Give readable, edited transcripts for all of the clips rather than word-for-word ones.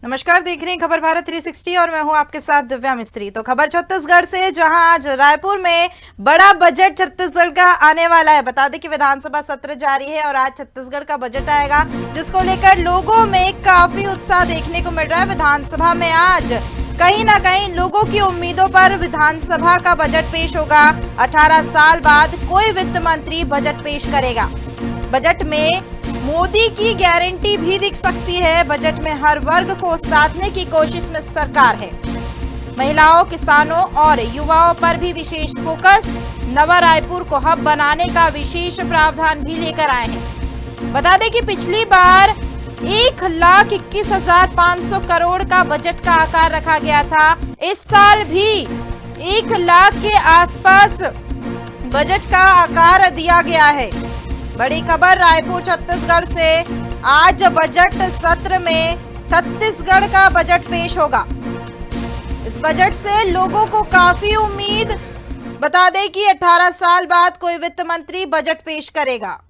नमस्कार, देख रहे हैं खबर भारत 360 और मैं हूं आपके साथ दिव्या मिस्त्री। तो खबर छत्तीसगढ़ से, जहां आज रायपुर में बड़ा बजट छत्तीसगढ़ का आने वाला है। बता दें कि विधानसभा सत्र जारी है और आज छत्तीसगढ़ का बजट आएगा, जिसको लेकर लोगों में काफी उत्साह देखने को मिल रहा है। विधानसभा में आज कहीं ना कहीं लोगों की उम्मीदों पर विधानसभा का बजट पेश होगा। 18 साल बाद कोई वित्त मंत्री बजट पेश करेगा। बजट में मोदी की गारंटी भी दिख सकती है। बजट में हर वर्ग को साधने की कोशिश में सरकार है। महिलाओं, किसानों और युवाओं पर भी विशेष फोकस। नवा रायपुर को हब बनाने का विशेष प्रावधान भी लेकर आए हैं। बता दें कि पिछली बार 1,21,500 करोड़ का बजट का आकार रखा गया था। इस साल भी 1 लाख के आसपास बजट का आकार दिया गया है। बड़ी खबर रायपुर छत्तीसगढ़ से, आज बजट सत्र में छत्तीसगढ़ का बजट पेश होगा। इस बजट से लोगों को काफी उम्मीद। बता दें कि 18 साल बाद कोई वित्त मंत्री बजट पेश करेगा।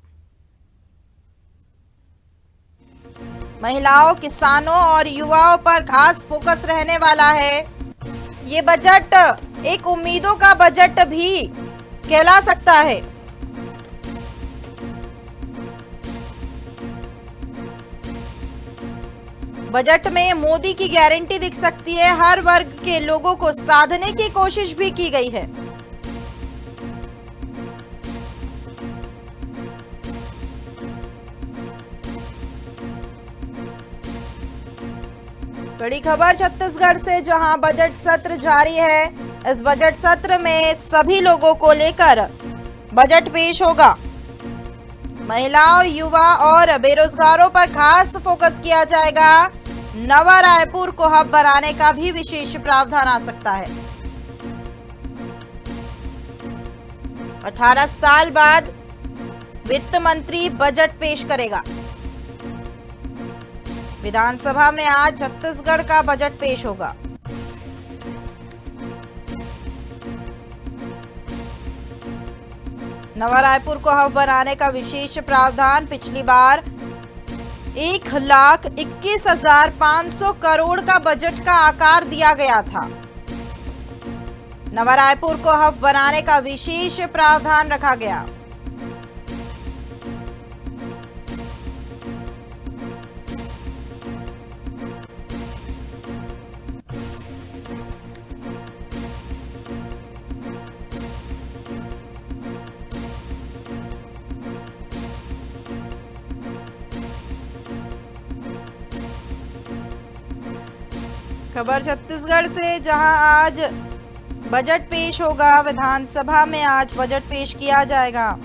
महिलाओं, किसानों और युवाओं पर खास फोकस रहने वाला है। ये बजट एक उम्मीदों का बजट भी कहला सकता है। बजट में मोदी की गारंटी दिख सकती है। हर वर्ग के लोगों को साधने की कोशिश भी की गई है। बड़ी खबर छत्तीसगढ़ से, जहां बजट सत्र जारी है। इस बजट सत्र में सभी लोगों को लेकर बजट पेश होगा। महिलाओं, युवा और बेरोजगारों पर खास फोकस किया जाएगा। नवा रायपुर को हब बनाने का भी विशेष प्रावधान आ सकता है। 18 साल बाद वित्त मंत्री बजट पेश करेगा। विधानसभा में आज छत्तीसगढ़ का बजट पेश होगा। नवा रायपुर को हब बनाने का विशेष प्रावधान। पिछली बार 1,21,500 करोड़ का बजट का आकार दिया गया था। नवा रायपुर को हब बनाने का विशेष प्रावधान रखा गया। खबर छत्तीसगढ़ से, जहां आज बजट पेश होगा। विधानसभा में आज बजट पेश किया जाएगा।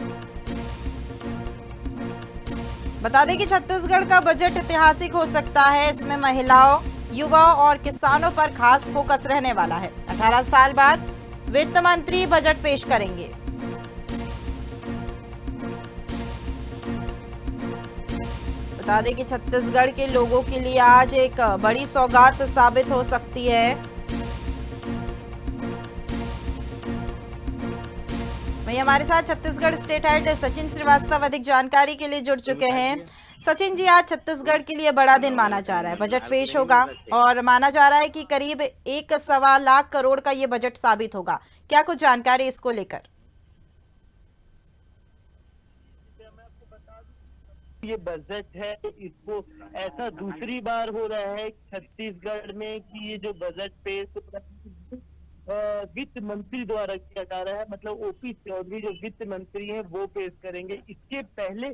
बता दें कि छत्तीसगढ़ का बजट ऐतिहासिक हो सकता है। इसमें महिलाओं, युवाओं और किसानों पर खास फोकस रहने वाला है। 18 साल बाद वित्त मंत्री बजट पेश करेंगे। बता दें कि छत्तीसगढ़ के लोगों के लिए आज एक बड़ी सौगात साबित हो सकती है। वहीं हमारे साथ छत्तीसगढ़ स्टेट हेड सचिन श्रीवास्तव अधिक जानकारी के लिए जुड़ चुके हैं। सचिन जी, आज छत्तीसगढ़ के लिए बड़ा दिन माना जा रहा है। बजट पेश होगा और माना जा रहा है कि करीब 1.25 लाख करोड़ का ये बजट साबित होगा। क्या कुछ जानकारी इसको लेकर? ये बजट है, इसको ऐसा दूसरी बार हो रहा है छत्तीसगढ़ में कि ये जो बजट पेश हो रहा है वित्त मंत्री द्वारा किया जा रहा है। मतलब ओपी चौधरी जो वित्त मंत्री हैं वो पेश करेंगे। इसके पहले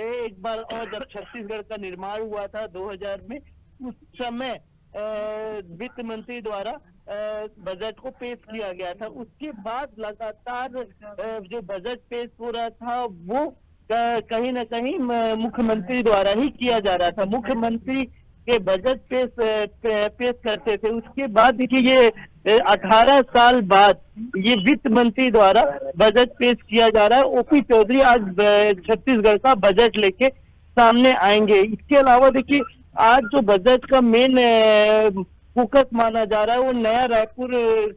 एक बार और जब छत्तीसगढ़ का निर्माण हुआ था 2000 में, उस समय वित्त मंत्री द्वारा बजट को पेश किया गया था। उसके बाद लगातार जो बजट पेश हो रहा था वो कहीं ना कहीं मुख्यमंत्री द्वारा ही किया जा रहा था। मुख्यमंत्री के बजट पेश करते थे। उसके बाद देखिए ये 18 साल बाद ये वित्त मंत्री द्वारा बजट पेश किया जा रहा है। ओपी चौधरी आज छत्तीसगढ़ का बजट लेके सामने आएंगे। इसके अलावा देखिए आज जो बजट का मेन फोकस माना जा रहा है वो नया रायपुर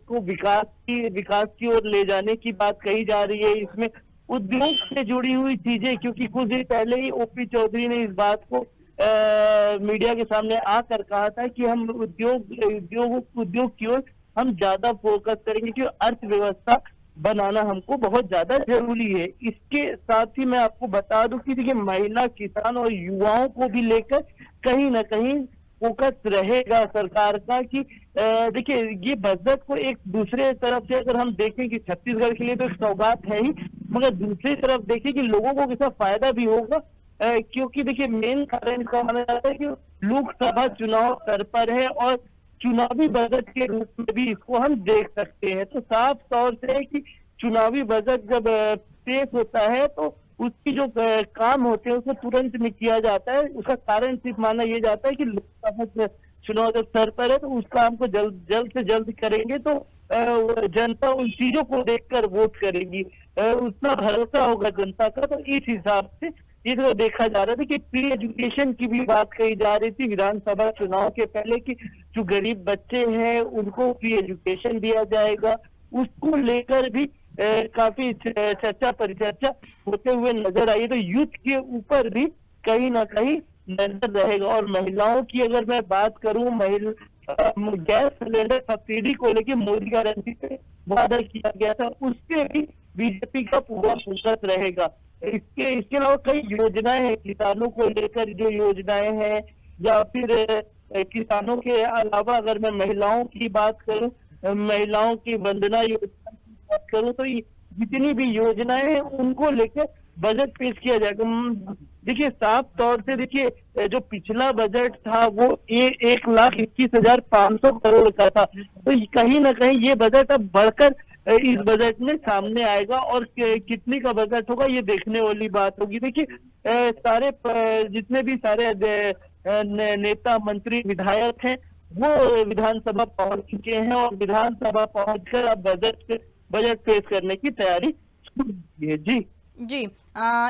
को विकास की ओर ले जाने की बात कही जा रही है। इसमें उद्योग से जुड़ी हुई चीजें, क्योंकि कुछ दिन पहले ही ओपी चौधरी ने इस बात को मीडिया के सामने आकर कहा था कि हम उद्योग की ओर हम ज्यादा फोकस करेंगे, कि अर्थव्यवस्था बनाना हमको बहुत ज्यादा जरूरी है। इसके साथ ही मैं आपको बता दूं कि देखिए, महिला, किसान और युवाओं को भी लेकर कहीं ना कहीं फोकस रहेगा सरकार का, कि देखिए, ये बजट को एक दूसरे तरफ से अगर हम देखें कि छत्तीसगढ़ के लिए तो एक सौगात है ही, मगर दूसरी तरफ देखें कि लोगों को कितना फायदा भी होगा। क्योंकि देखिए, मेन कारण इसका माना जाता है कि लोकसभा चुनाव सर पर है, और चुनावी बजट के रूप में भी इसको हम देख सकते हैं। तो साफ तौर से है कि चुनावी बजट जब पेश होता है तो उसकी जो काम होते हैं उसको तुरंत में किया जाता है। उसका कारण सिर्फ माना यह जाता है कि लोकसभा चुनाव जब सर पर है तो उस काम को जल्द से जल्द करेंगे तो जनता उन चीजों को देखकर वोट करेगी, उतना भरोसा होगा जनता का। तो इस हिसाब से ये तो देखा जा रहा था कि प्री एजुकेशन की भी बात कही जा रही थी विधानसभा चुनाव के पहले, कि जो गरीब बच्चे हैं उनको फ्री एजुकेशन दिया जाएगा। उसको लेकर भी काफी चर्चा परिचर्चा होते हुए नजर आई। तो यूथ के ऊपर भी कहीं ना कहीं नजर रहेगा। और महिलाओं की अगर मैं बात करूं, गैस सिलेंडर सब्सिडी को लेकर मोदी गारंटी पे वादा किया गया था, उससे भी बीजेपी का पूरा फोकस रहेगा। इसके अलावा कई योजनाएं हैं किसानों को लेकर, जो योजनाएं हैं, या फिर किसानों के अलावा अगर मैं महिलाओं की बात करूं, महिलाओं की वंदना योजना की बात करूं, तो जितनी भी योजनाएं हैं उनको लेकर बजट पेश किया जाएगा। देखिए, साफ तौर से देखिए, जो पिछला बजट था वो 1,21,500 करोड़ का था। तो कहीं ना कहीं ये बजट अब बढ़कर इस बजट में सामने आएगा, और कितने का बजट होगा ये देखने वाली बात होगी। देखिए, सारे जितने भी सारे नेता, मंत्री, विधायक हैं वो विधानसभा पहुंच चुके हैं, और विधानसभा पहुंचकर अब बजट पेश करने की तैयारी शुरू की है। जी जी।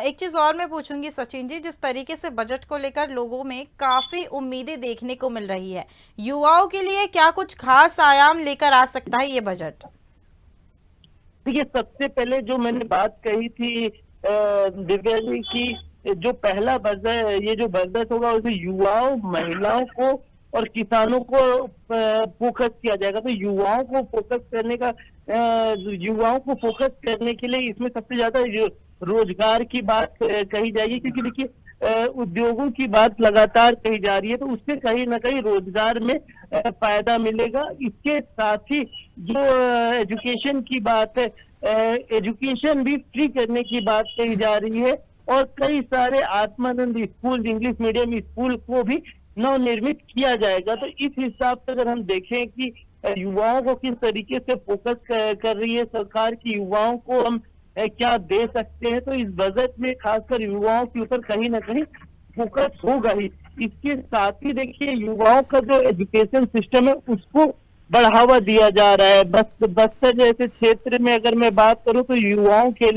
एक चीज और मैं पूछूंगी सचिन जी, जिस तरीके से बजट को लेकर लोगों में काफी उम्मीदें देखने को मिल रही है, युवाओं के लिए क्या कुछ खास आयाम लेकर आ सकता है ये बजट? देखिए, सबसे पहले जो मैंने बात कही थी दिव्या जी की, जो पहला बजट, ये जो बजट होगा उसमें युवाओं, महिलाओं को और किसानों को फोकस किया जाएगा। तो युवाओं को फोकस करने के लिए इसमें सबसे ज्यादा रोजगार की बात कही जाएगी, क्योंकि देखिए, उद्योगों की बात लगातार कही जा रही है, तो उससे कहीं ना कहीं रोजगार में फायदा मिलेगा। इसके साथ ही जो एजुकेशन की बात है, एजुकेशन भी फ्री करने की बात कही जा रही है, और कई सारे Atmanand school, English medium school को भी नवनिर्मित किया जाएगा। तो इस हिसाब से अगर हम देखें कि युवाओं को किस तरीके से फोकस कर रही है सरकार, की युवाओं को हम क्या दे सकते हैं, तो इस बजट में खासकर युवाओं के ऊपर कहीं ना कहीं फोकस होगा ही। इसके साथ ही देखिए, युवाओं का जो एजुकेशन सिस्टम है उसको बढ़ावा दिया जा रहा है। बस्तर जैसे क्षेत्र में अगर मैं बात करूं तो युवाओं के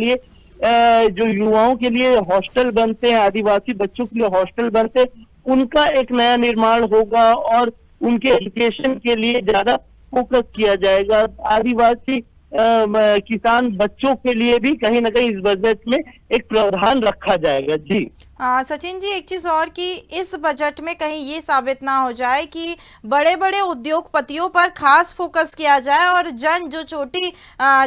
लिए हॉस्टल बनते हैं, आदिवासी बच्चों के लिए हॉस्टल बनते हैं, उनका एक नया निर्माण होगा, और उनके एजुकेशन के लिए ज्यादा फोकस किया जाएगा। आदिवासी किसान बच्चों के लिए भी कहीं ना कहीं इस बजट में एक प्रावधान रखा जाएगा। जी सचिन जी, एक चीज और कि इस बजट में कहीं ये साबित ना हो जाए कि बड़े बड़े उद्योगपतियों पर खास फोकस किया जाए, और जो छोटी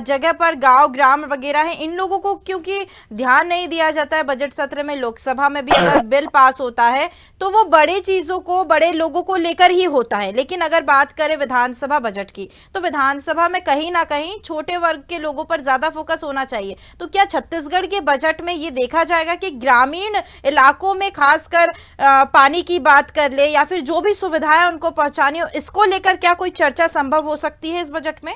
जगह पर गांव, ग्राम वगैरह है, इन लोगों को क्योंकि ध्यान नहीं दिया जाता है बजट सत्र में। लोकसभा में भी अगर बिल पास होता है तो वो बड़े चीजों को, बड़े लोगों को लेकर ही होता है, लेकिन अगर बात करें विधानसभा बजट की, तो विधानसभा में कहीं ना कहीं छोटे वर्ग के लोगों पर ज्यादा फोकस होना चाहिए। तो क्या छत्तीसगढ़ के बजट में ये देखा जाएगा कि ग्रामीण इलाकों में खासकर पानी की बात कर ले, या फिर जो भी सुविधाएं उनको पहुंचानी हो, इसको लेकर क्या कोई चर्चा संभव हो सकती है इस बजट में?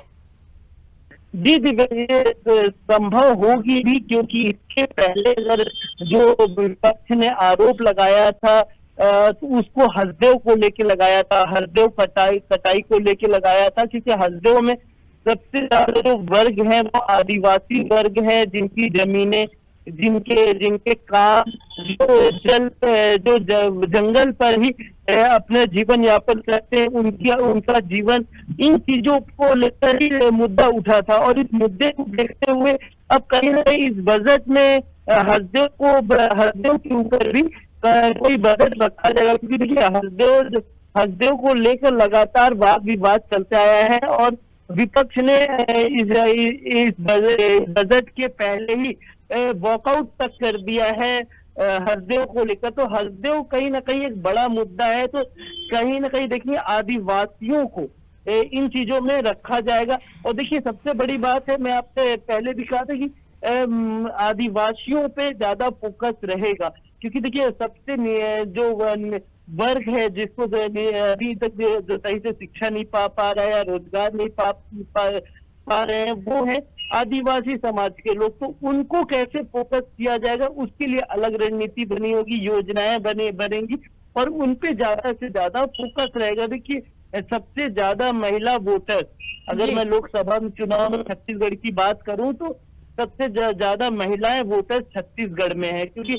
जी, ये संभव होगी भी, क्योंकि इसके पहले अगर जो विपक्ष ने आरोप लगाया था तो उसको हसदेव को लेके लगाया था, हसदेव कटाई को लेके लगाया था, क्योंकि हसदेव में सबसे ज्यादा जो वर्ग है वो आदिवासी वर्ग है, जिनकी जमीनें, जिनके काम जो जंगल पर ही अपने जीवन यापन करते हैं, उनका जीवन, इन चीजों को लेकर ही मुद्दा उठा था। और इस मुद्दे को देखते हुए अब कहीं ना कहीं इस बजट में हसदेव के ऊपर भी कोई बजट रखा जाएगा, क्योंकि देखिए हसदेव को लेकर लगातार वाद विवाद चलता आया है और विपक्ष ने इस बजट के पहले ही वॉकआउट तक कर दिया है हसदेव को लेकर। तो हसदेव कहीं ना कहीं एक बड़ा मुद्दा है, तो कहीं ना कहीं देखिए आदिवासियों को इन चीजों में रखा जाएगा। और देखिए सबसे बड़ी बात है, मैं आपसे पहले भी कहा था कि आदिवासियों पे ज्यादा फोकस रहेगा, क्योंकि देखिए सबसे जो वर्ग है जिसको अभी तक जो सही से शिक्षा नहीं पा रहा है या रोजगार नहीं पा रहे हैं, वो है आदिवासी समाज के लोग। तो उनको कैसे फोकस किया जाएगा, उसके लिए अलग रणनीति बनी होगी, योजनाएं बनेंगी और उनपे ज्यादा से ज्यादा फोकस रहेगा। देखिए सबसे ज्यादा महिला वोटर, अगर मैं लोकसभा चुनाव में छत्तीसगढ़ की बात करूं तो सबसे ज्यादा महिलाएं वोटर छत्तीसगढ़ में है, क्योंकि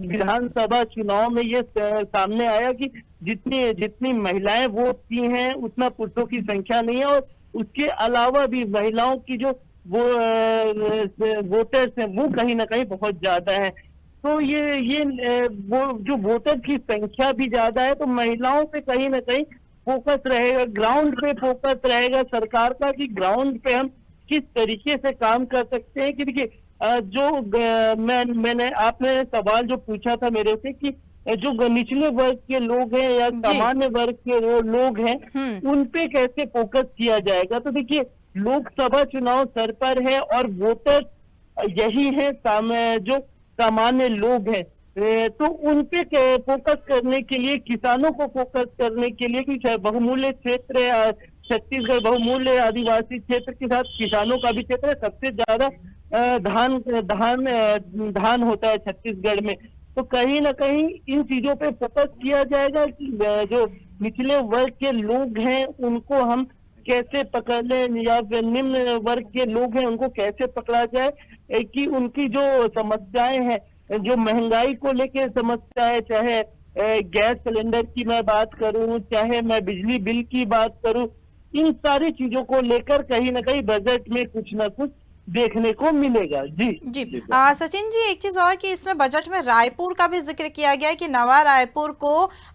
विधानसभा चुनाव में ये सामने आया कि जितनी महिलाएं वोट की हैं उतना पुरुषों की संख्या नहीं है। और उसके अलावा भी महिलाओं की जो वो वोटर्स हैं वो कहीं ना कहीं बहुत ज्यादा है। तो ये वो जो वोटर की संख्या भी ज्यादा है, तो महिलाओं पे कहीं ना कहीं फोकस रहेगा, ग्राउंड पे फोकस रहेगा सरकार का कि ग्राउंड पे हम किस तरीके से काम कर सकते हैं। कि देखिए मैंने आपने सवाल जो पूछा था मेरे से कि जो निचले वर्ग के लोग हैं या सामान्य वर्ग के लोग हैं उन पे कैसे फोकस किया जाएगा। तो देखिए लोकसभा चुनाव सर पर है और वोटर यही है जो सामान्य लोग हैं, तो उन पे फोकस करने के लिए, किसानों को फोकस करने के लिए, कि बहुमूल्य क्षेत्र है छत्तीसगढ़, बहुमूल्य आदिवासी क्षेत्र के साथ किसानों का भी क्षेत्र है, सबसे ज्यादा धान होता है छत्तीसगढ़ में। तो कहीं ना कहीं इन चीजों पे फोकस किया जाएगा कि जो निचले वर्ग के लोग हैं उनको हम कैसे पकड़ लें, या फिर निम्न वर्ग के लोग हैं उनको कैसे पकड़ा जाए, कि उनकी जो समस्याएं हैं, जो महंगाई को लेकर समस्या है, चाहे गैस सिलेंडर की मैं बात करूं, चाहे मैं बिजली बिल की बात करूं, इन सारी चीजों को लेकर कहीं ना कहीं बजट में कुछ ना कुछ देखने को मिलेगा। जी सचिन जी, एक चीज और कि इसमें बजट में रायपुर का भी जिक्र किया गया है कि नवा रायपुर को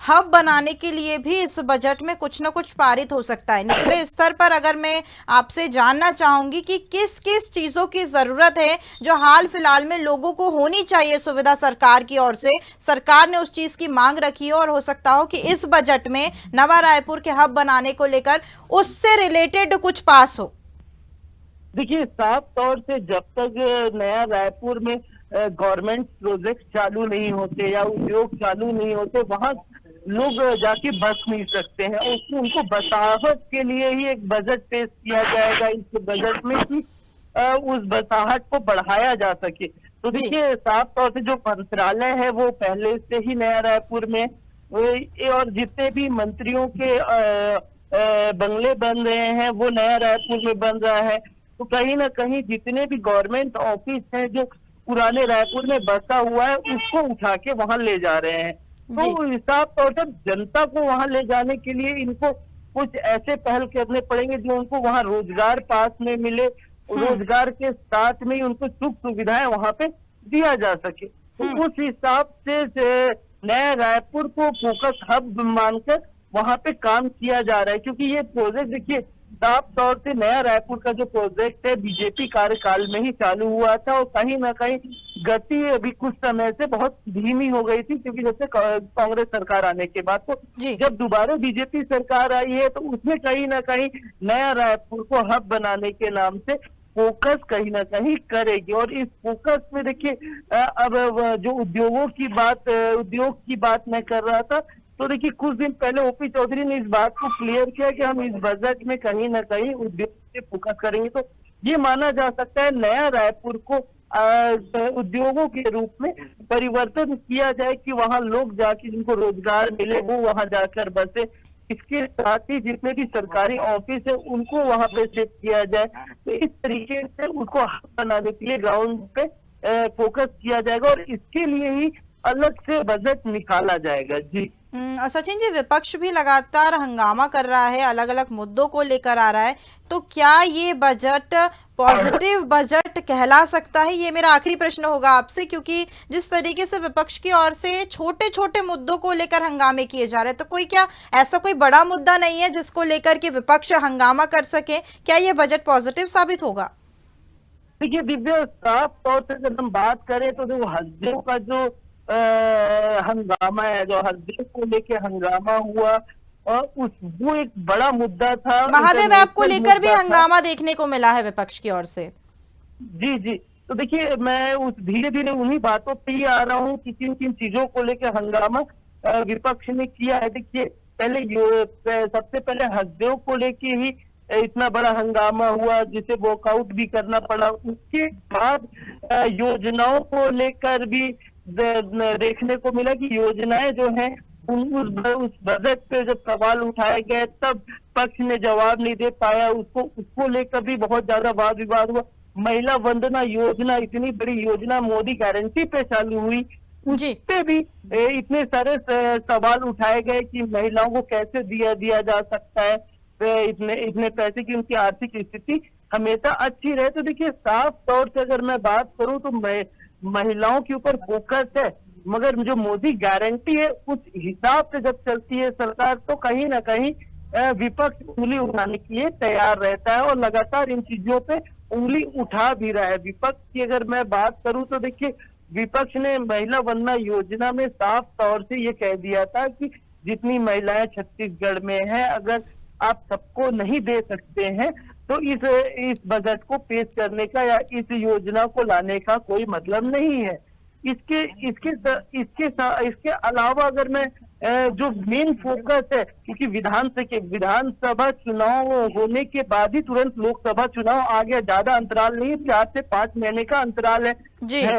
हब बनाने के लिए भी इस बजट में कुछ न कुछ पारित हो सकता है। निचले स्तर पर अगर मैं आपसे जानना चाहूंगी कि किस किस चीजों की जरूरत है जो हाल फिलहाल में लोगों को होनी चाहिए सुविधा सरकार की ओर से, सरकार ने उस चीज की मांग रखी है और हो सकता हो कि इस बजट में नवा रायपुर के हब बनाने को लेकर उससे रिलेटेड कुछ पास हो। देखिए साफ तौर से जब तक नया रायपुर में गवर्नमेंट प्रोजेक्ट चालू नहीं होते या उद्योग चालू नहीं होते, वहां लोग जाके बस नहीं सकते हैं। उनको बसाहट के लिए ही एक बजट पेश किया जाएगा इस बजट में कि उस बसाहट को बढ़ाया जा सके। तो देखिए साफ तौर से जो मंत्रालय है वो पहले से ही नया रायपुर में, और जितने भी मंत्रियों के बंगले बन रहे हैं वो नया रायपुर में बन रहा है। तो कहीं ना कहीं जितने भी गवर्नमेंट ऑफिस हैं जो पुराने रायपुर में बसा हुआ है उसको उठा के वहां ले जा रहे हैं। तो हिसाब तौर से जनता को वहां ले जाने के लिए इनको कुछ ऐसे पहल करने पड़ेंगे जो उनको वहां रोजगार पास में मिले, रोजगार के साथ में ही उनको सुख सुविधाएं वहां पे दिया जा सके। तो उस हिसाब से नया रायपुर को फोकस हब मानकर वहां पे काम किया जा रहा है, क्योंकि ये प्रोजेक्ट देखिए साफ तौर से नया रायपुर का जो प्रोजेक्ट है बीजेपी कार्यकाल में ही चालू हुआ था और कहीं ना कहीं गति अभी कुछ समय से बहुत धीमी हो गई थी, क्योंकि जैसे कांग्रेस सरकार आने के बाद तो जब दोबारा बीजेपी सरकार आई है तो उसने कहीं ना कहीं नया रायपुर को हब बनाने के नाम से फोकस कहीं ना कहीं करेगी। और इस फोकस में देखिए अब जो उद्योग की बात मैं कर रहा था, तो देखिए कुछ दिन पहले ओपी चौधरी ने इस बात को क्लियर किया कि हम इस बजट में कहीं ना कहीं उद्योग पे फोकस करेंगे। तो ये माना जा सकता है नया रायपुर को उद्योगों के रूप में परिवर्तन किया जाए कि वहां लोग जाके जिनको रोजगार मिले वो वहां जाकर बसे। इसके साथ ही जितने भी सरकारी ऑफिस है उनको वहां पे शिफ्ट किया जाए। तो इस तरीके से उसको बनाने के लिए ग्राउंड पे फोकस किया जाएगा और इसके लिए ही अलग से बजट निकाला जाएगा। जी और सचिन जी, विपक्ष भी लगातार हंगामा कर रहा है, अलग अलग मुद्दों को लेकर आ रहा है, तो क्या ये बजट पॉजिटिव बजट कहला सकता है? ये मेरा आखिरी प्रश्न होगा आपसे, क्योंकि जिस तरीके से विपक्ष की ओर से छोटे छोटे मुद्दों को लेकर हंगामे किए जा रहे हैं, तो कोई क्या ऐसा कोई बड़ा मुद्दा नहीं है जिसको लेकर के विपक्ष हंगामा कर सके? क्या ये बजट पॉजिटिव साबित होगा? देखिए दिव्या, साफ तौर से अगर हम बात करें तो जो हस्दियों का जो हंगामा है, जो हस्दियों को लेके हंगामा हुआ, और वो एक बड़ा मुद्दा था, महादेव ऐप को इंटरनेशनल लेकर भी मुद्दा था। हंगामा देखने को मिला है विपक्ष की ओर से। जी जी। तो देखिए, मैं उस धीरे धीरे उन्हीं बातों पे ही आ रहा हूँ कि किन किन चीजों को लेकर हंगामा विपक्ष ने किया है। देखिए, सबसे पहले हस्दियों को लेके ही इतना बड़ा हंगामा हुआ, जिसे वॉकआउट भी करना पड़ा। उसके बाद योजनाओं को लेकर भी देखने को मिला कि योजनाएं जो हैं उस बजट पे जब सवाल उठाए गए, तब पक्ष ने जवाब नहीं दे पाया। उसको लेकर भी बहुत ज्यादा वाद विवाद हुआ। महिला वंदना योजना, इतनी बड़ी योजना मोदी गारंटी पे चालू हुई, उस जी। पे भी इतने सारे सवाल उठाए गए कि महिलाओं को कैसे दिया जा सकता है इतने इतने पैसे की उनकी आर्थिक स्थिति हमेशा अच्छी रहे। तो देखिए, साफ तौर से अगर मैं बात करूं तो महिलाओं के ऊपर फोकस है, मगर जो मोदी गारंटी है उस हिसाब से जब चलती है सरकार, तो कहीं ना कहीं विपक्ष उंगली उठाने के लिए तैयार रहता है, और लगातार इन चीजों पे उंगली उठा भी रहा है। विपक्ष की अगर मैं बात करूं तो देखिए, विपक्ष ने महिला वंदना योजना में साफ तौर से ये कह दिया था कि जितनी महिलाएं छत्तीसगढ़ में हैं, अगर आप सबको नहीं दे सकते हैं तो इस बजट को पेश करने का या इस योजना को लाने का कोई मतलब नहीं है। इसके इसके इसके अलावा अगर मैं जो मेन फोकस है, क्योंकि विधानसभा चुनाव होने के बाद ही तुरंत लोकसभा चुनाव आ गया, ज्यादा अंतराल नहीं, 4 से 5 महीने का अंतराल है।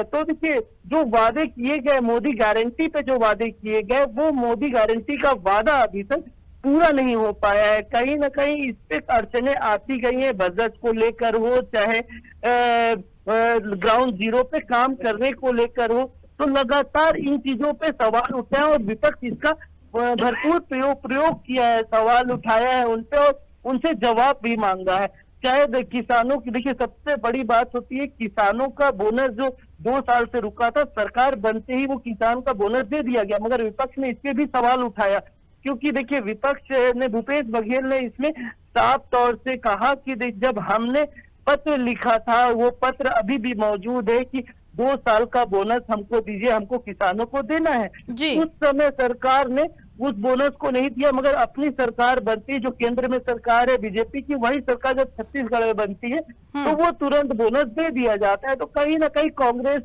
तो देखिए, जो वादे किए गए मोदी गारंटी पे, जो वादे किए गए, वो मोदी गारंटी का वादा अभी तक पूरा नहीं हो पाया है। कहीं ना कहीं इस पे अड़चने आती गई हैं, बजट को लेकर हो, चाहे ग्राउंड जीरो पे काम करने को लेकर हो। तो लगातार इन चीजों पे सवाल उठे हैं, और विपक्ष इसका भरपूर प्रयोग किया है, सवाल उठाया है उन पे, और उनसे जवाब भी मांगा है। चाहे किसानों की, देखिए सबसे बड़ी बात होती है किसानों का बोनस, जो 2 साल से रुका था, सरकार बनते ही वो किसान का बोनस दे दिया गया, मगर विपक्ष ने इस पे भी सवाल उठाया। क्योंकि देखिए, विपक्ष ने, भूपेश बघेल ने इसमें साफ तौर से कहा कि जब हमने पत्र लिखा था, वो पत्र अभी भी मौजूद है कि 2 साल का बोनस हमको दीजिए, हमको किसानों को देना है। उस समय सरकार ने उस बोनस को नहीं दिया, मगर अपनी सरकार बनती, जो केंद्र में सरकार है बीजेपी की, वही सरकार जब छत्तीसगढ़ में बनती है तो वो तुरंत बोनस दे दिया जाता है। तो कहीं ना कहीं कांग्रेस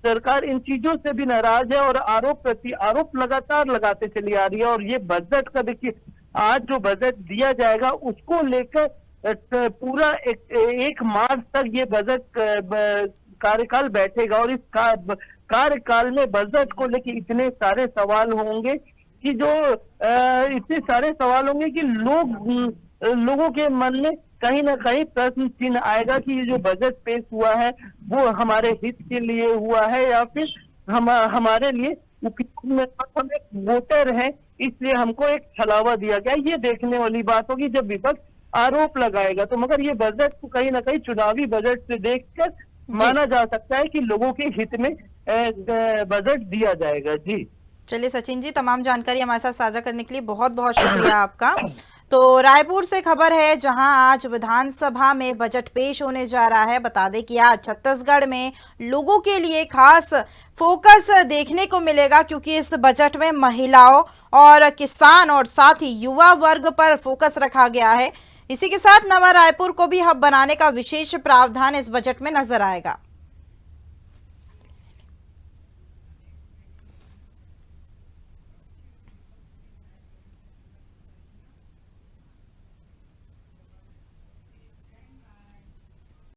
सरकार इन चीजों से भी नाराज है, और आरोप लगातार लगाते चली आ रही है। और ये बजट का देखिए, आज जो बजट दिया जाएगा उसको लेकर पूरा 1 मार्च तक ये बजट कार्यकाल बैठेगा, और इस कार्यकाल में बजट को लेकर इतने सारे सवाल होंगे कि इतने सारे सवाल होंगे कि लोगों के मन में कहीं ना कहीं प्रश्न चिन्ह आएगा कि ये जो बजट पेश हुआ है वो हमारे हित के लिए हुआ है, या फिर हमारे लिए हम एक वोटर हैं इसलिए हमको एक छलावा दिया गया। ये देखने वाली बात होगी जब विपक्ष आरोप लगाएगा। तो मगर ये बजट को कहीं ना कहीं चुनावी बजट से देखकर माना जा सकता है कि लोगों के हित में बजट दिया जाएगा। जी चलिए सचिन जी, तमाम जानकारी हमारे साथ साझा करने के लिए बहुत बहुत शुक्रिया आपका। तो रायपुर से खबर है, जहां आज विधानसभा में बजट पेश होने जा रहा है। बता दें कि आज छत्तीसगढ़ में लोगों के लिए खास फोकस देखने को मिलेगा, क्योंकि इस बजट में महिलाओं और किसान और साथ ही युवा वर्ग पर फोकस रखा गया है। इसी के साथ नवा रायपुर को भी हब बनाने का विशेष प्रावधान इस बजट में नजर आएगा।